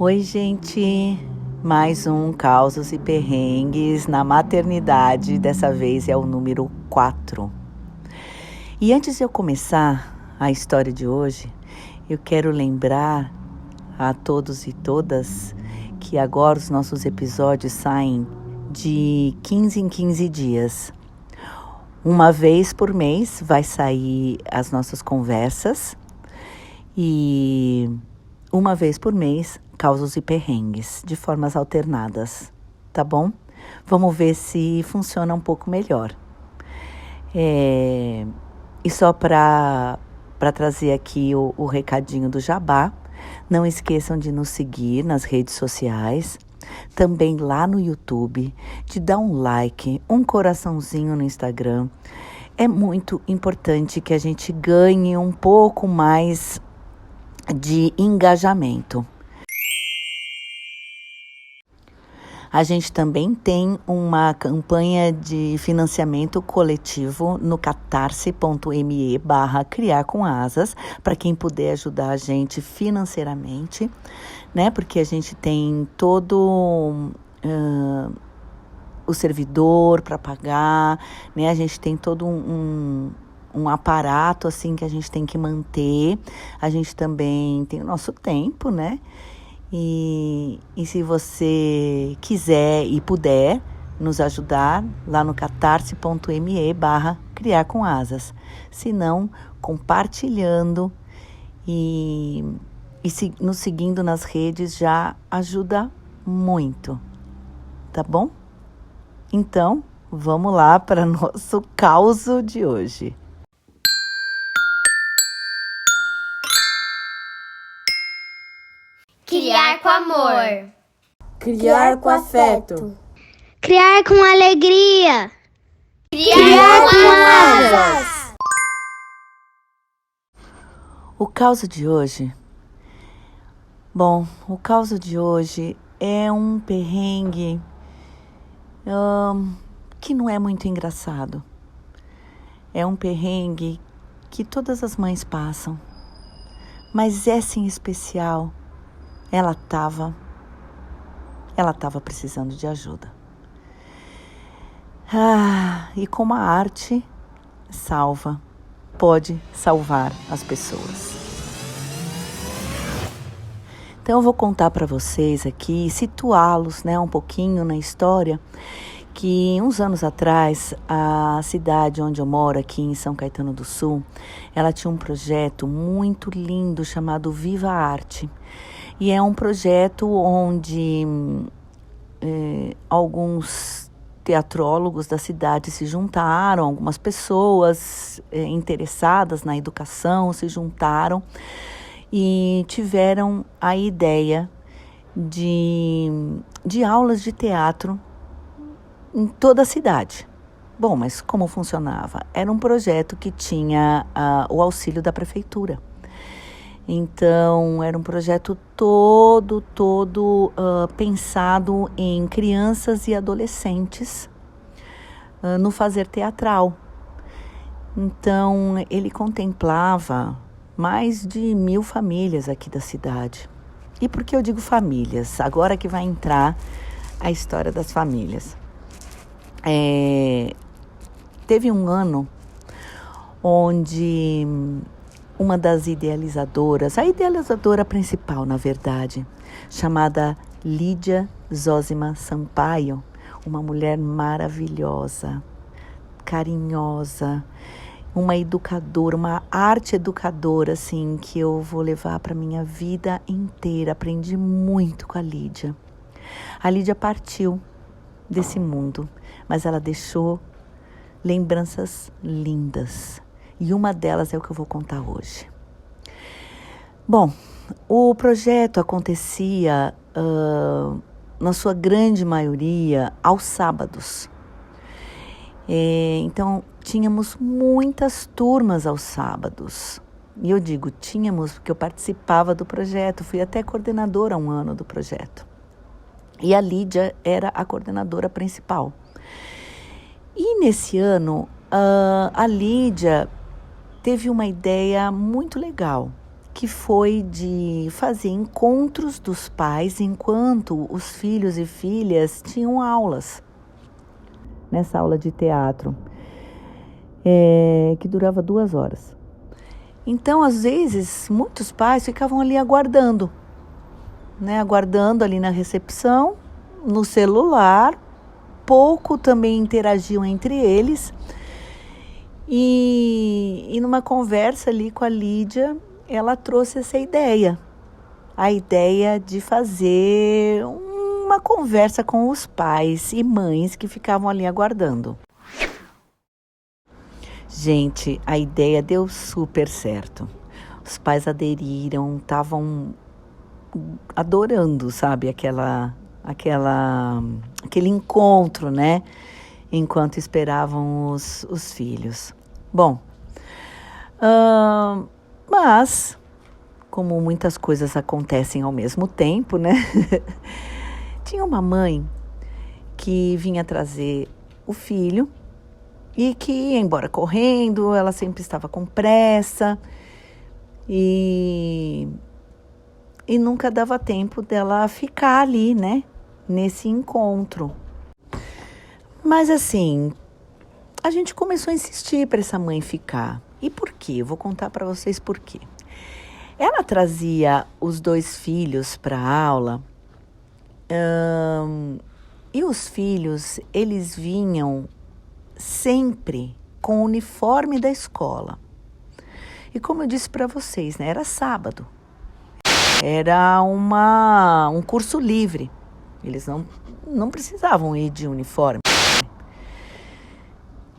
Oi, gente! Mais um Causos e Perrengues na maternidade, dessa vez é o número 4. E antes de eu começar a história de hoje, eu quero lembrar a todos e todas que agora os nossos episódios saem de 15 em 15 dias. Uma vez por mês vai sair as nossas conversas e uma vez por mês Causos e Perrengues, de formas alternadas, tá bom? Vamos ver se funciona um pouco melhor. E só para trazer aqui o recadinho do Jabá, não esqueçam de nos seguir nas redes sociais, também lá no YouTube, de dar um like, um coraçãozinho no Instagram. É muito importante que a gente ganhe um pouco mais de engajamento. A gente também tem uma campanha de financiamento coletivo no catarse.me/criar com asas, para quem puder ajudar a gente financeiramente, né? Porque a gente tem todo o servidor para pagar, né? A gente tem todo um aparato assim que a gente tem que manter. A gente também tem o nosso tempo, né? E se você quiser e puder nos ajudar lá no catarse.me/criar com asas. Se não, compartilhando e nos seguindo nas redes já ajuda muito, tá bom? Então, vamos lá para nosso causo de hoje. Criar com amor. Criar com afeto. Criar com alegria. Criar com asas. O causo de hoje? Bom, o causo de hoje é um perrengue que não é muito engraçado. É um perrengue que todas as mães passam. Mas essa em especial, ela estava precisando de ajuda. E como a arte pode salvar as pessoas. Então eu vou contar para vocês aqui, situá-los, né, um pouquinho na história, que uns anos atrás, a cidade onde eu moro, aqui em São Caetano do Sul, ela tinha um projeto muito lindo chamado Viva Arte. E é um projeto onde alguns teatrólogos da cidade se juntaram, algumas pessoas interessadas na educação se juntaram e tiveram a ideia de aulas de teatro em toda a cidade. Bom, mas como funcionava? Era um projeto que tinha o auxílio da prefeitura. Então, era um projeto todo pensado em crianças e adolescentes no fazer teatral. Então, ele contemplava mais de 1.000 famílias aqui da cidade. E por que eu digo famílias? Agora que vai entrar a história das famílias. Teve um ano onde uma das idealizadoras, a idealizadora principal, na verdade, chamada Lídia Zósima Sampaio, uma mulher maravilhosa, carinhosa, uma educadora, uma arte educadora, assim, que eu vou levar para minha vida inteira. Aprendi muito com a Lídia. A Lídia partiu desse mundo, mas ela deixou lembranças lindas. E uma delas é o que eu vou contar hoje. Bom, o projeto acontecia, na sua grande maioria, aos sábados. Então, tínhamos muitas turmas aos sábados. E eu digo tínhamos porque eu participava do projeto, fui até coordenadora há um ano do projeto. E a Lídia era a coordenadora principal. E nesse ano, a Lídia teve uma ideia muito legal, que foi de fazer encontros dos pais enquanto os filhos e filhas tinham aulas. Nessa aula de teatro, que durava 2 horas. Então, às vezes, muitos pais ficavam ali aguardando, né? Aguardando ali na recepção, no celular, pouco também interagiam entre eles. E numa conversa ali com a Lídia, ela trouxe essa ideia. A ideia de fazer uma conversa com os pais e mães que ficavam ali aguardando. Gente, a ideia deu super certo. Os pais aderiram, estavam adorando, sabe, aquele encontro, né? Enquanto esperavam os filhos. Bom, mas, como muitas coisas acontecem ao mesmo tempo, né? Tinha uma mãe que vinha trazer o filho e que ia embora correndo, ela sempre estava com pressa e nunca dava tempo dela ficar ali, né? Nesse encontro. Mas assim, a gente começou a insistir para essa mãe ficar. E por quê? Eu vou contar para vocês por quê. Ela trazia os 2 filhos para a aula e os filhos, eles vinham sempre com o uniforme da escola. E como eu disse para vocês, né, era sábado. Era um curso livre. Eles não precisavam ir de uniforme.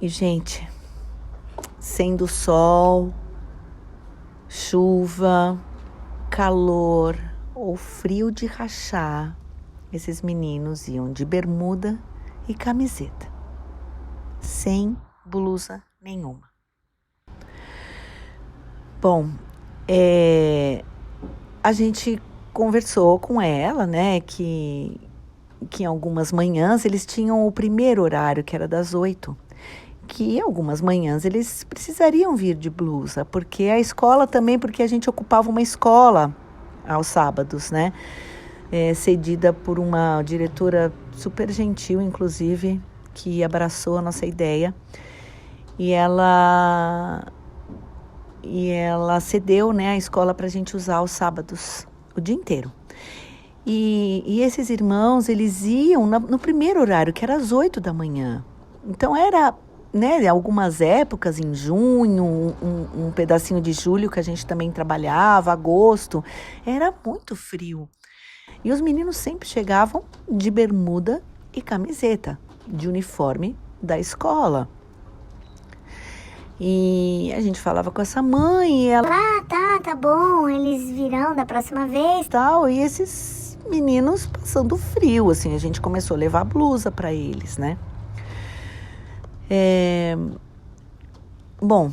E, gente, sendo sol, chuva, calor ou frio de rachar, esses meninos iam de bermuda e camiseta, sem blusa nenhuma. Bom, a gente conversou com ela, né, que em algumas manhãs eles tinham o primeiro horário, que era das 8, que algumas manhãs eles precisariam vir de blusa, porque a escola também, porque a gente ocupava uma escola aos sábados, né, cedida por uma diretora super gentil, inclusive, que abraçou a nossa ideia, e ela cedeu, né, a escola para a gente usar aos sábados, o dia inteiro. E esses irmãos, eles iam no primeiro horário, que era às 8 da manhã. Então era, né, algumas épocas, em junho, um pedacinho de julho que a gente também trabalhava, agosto, era muito frio. E os meninos sempre chegavam de bermuda e camiseta, de uniforme da escola. E a gente falava com essa mãe e ela... tá bom, eles virão da próxima vez. Tal, e esses meninos passando frio, assim, a gente começou a levar blusa para eles, né? Bom,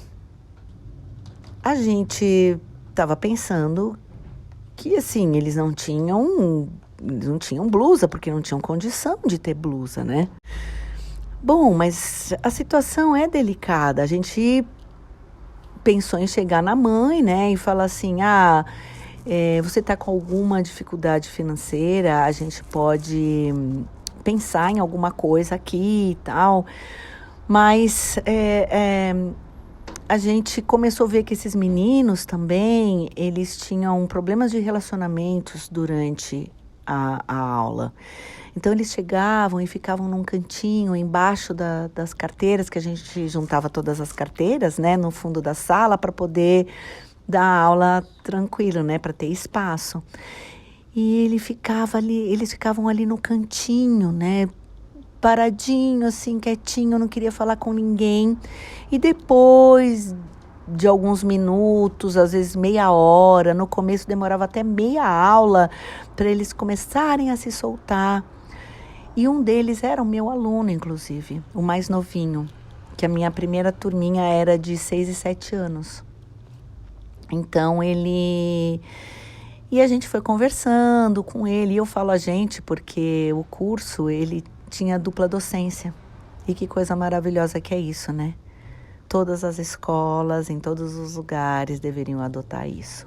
a gente estava pensando que, assim, eles não tinham blusa, porque não tinham condição de ter blusa, né? Bom, mas a situação é delicada. A gente pensou em chegar na mãe, né, e falar assim, você está com alguma dificuldade financeira, a gente pode pensar em alguma coisa aqui e tal, mas a gente começou a ver que esses meninos também, eles tinham problemas de relacionamentos durante a aula. Então, eles chegavam e ficavam num cantinho, embaixo das carteiras, que a gente juntava todas as carteiras, né, no fundo da sala, para poder dar aula tranquilo, né, para ter espaço. E eles ficavam ali no cantinho, né, paradinho, assim, quietinho, não queria falar com ninguém. E depois de alguns minutos, às vezes meia hora, no começo demorava até meia aula para eles começarem a se soltar. E um deles era o meu aluno, inclusive, o mais novinho, que a minha primeira turminha era de 6 e 7 anos. Então, E a gente foi conversando com ele, e eu falo a gente porque o curso, ele tinha dupla docência. E que coisa maravilhosa que é isso, né? Todas as escolas, em todos os lugares, deveriam adotar isso.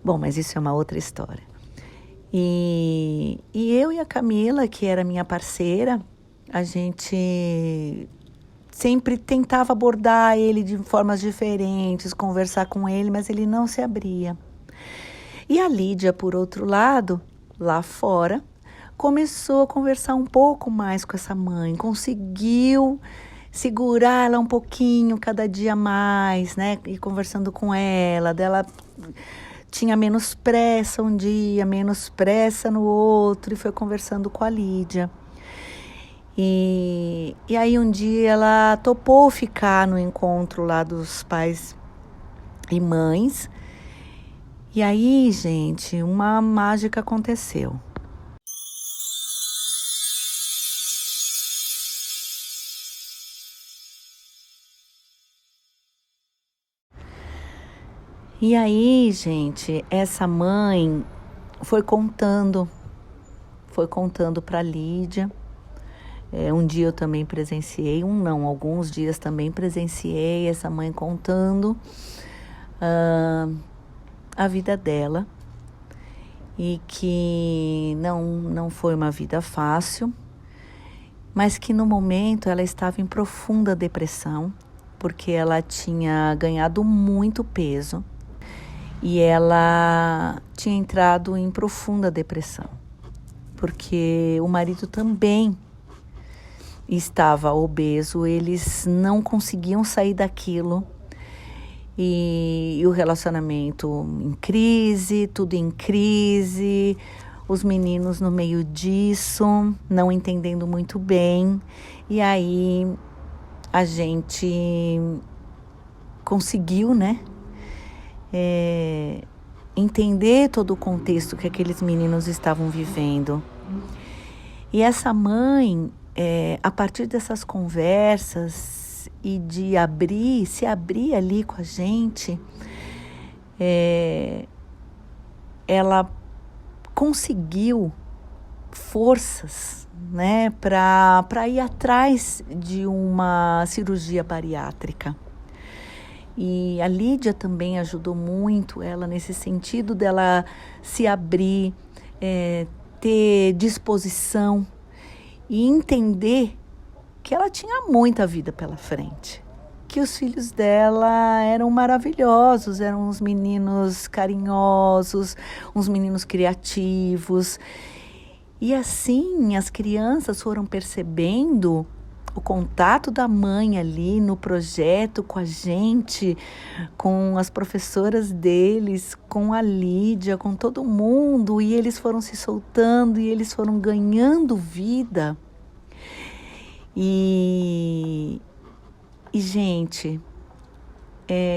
Bom, mas isso é uma outra história. E eu e a Camila, que era minha parceira, a gente sempre tentava abordar ele de formas diferentes, conversar com ele, mas ele não se abria. E a Lídia, por outro lado, lá fora, começou a conversar um pouco mais com essa mãe, conseguiu segurar ela um pouquinho cada dia mais, né? E conversando com ela, dela tinha menos pressa um dia, menos pressa no outro, e foi conversando com a Lídia. E aí um dia ela topou ficar no encontro lá dos pais e mães. E aí, gente, uma mágica aconteceu. E aí, gente, essa mãe foi contando para Lídia. Um dia eu também presenciei, alguns dias também presenciei essa mãe contando a vida dela, e que não foi uma vida fácil, mas que no momento ela estava em profunda depressão, porque ela tinha ganhado muito peso e ela tinha entrado em profunda depressão, porque o marido também estava obeso, eles não conseguiam sair daquilo. E o relacionamento em crise, tudo em crise, os meninos no meio disso, não entendendo muito bem. E aí a gente conseguiu, né, entender todo o contexto que aqueles meninos estavam vivendo. E essa mãe, a partir dessas conversas, e de se abrir ali com a gente, ela conseguiu forças, né, para ir atrás de uma cirurgia bariátrica. E a Lídia também ajudou muito ela nesse sentido dela se abrir, ter disposição e entender que ela tinha muita vida pela frente, que os filhos dela eram maravilhosos, eram uns meninos carinhosos, uns meninos criativos. E assim as crianças foram percebendo o contato da mãe ali no projeto com a gente, com as professoras deles, com a Lídia, com todo mundo, e eles foram se soltando e eles foram ganhando vida. E gente,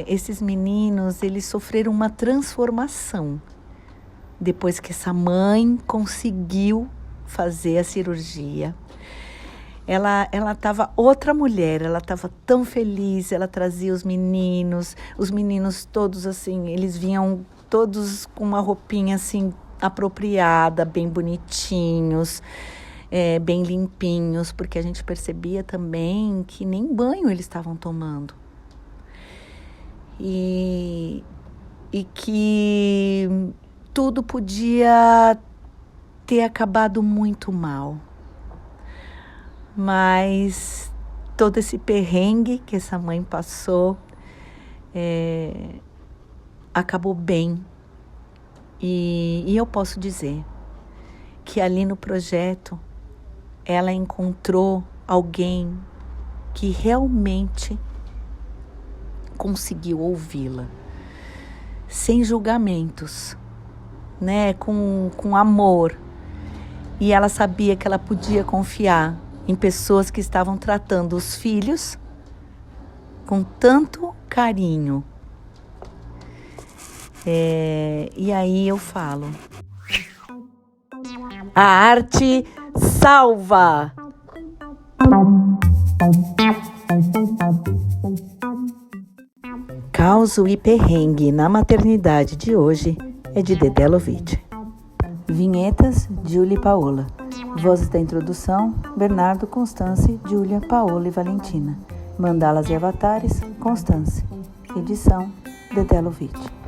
esses meninos, eles sofreram uma transformação depois que essa mãe conseguiu fazer a cirurgia. Ela estava outra mulher, ela estava tão feliz, ela trazia os meninos todos assim, eles vinham todos com uma roupinha assim apropriada, bem bonitinhos, bem limpinhos, porque a gente percebia também que nem banho eles estavam tomando. E que tudo podia ter acabado muito mal. Mas todo esse perrengue que essa mãe passou acabou bem. E eu posso dizer que ali no projeto ela encontrou alguém que realmente conseguiu ouvi-la, sem julgamentos, né? Com amor. E ela sabia que ela podia confiar em pessoas que estavam tratando os filhos com tanto carinho. E aí eu falo, a arte salva! Causo e perrengue na maternidade de hoje é de Dedé Lovitch. Vinhetas, Júlia e Paola. Vozes da introdução, Bernardo, Constance, Júlia, Paola e Valentina. Mandalas e avatares, Constance. Edição, Dedé Lovitch.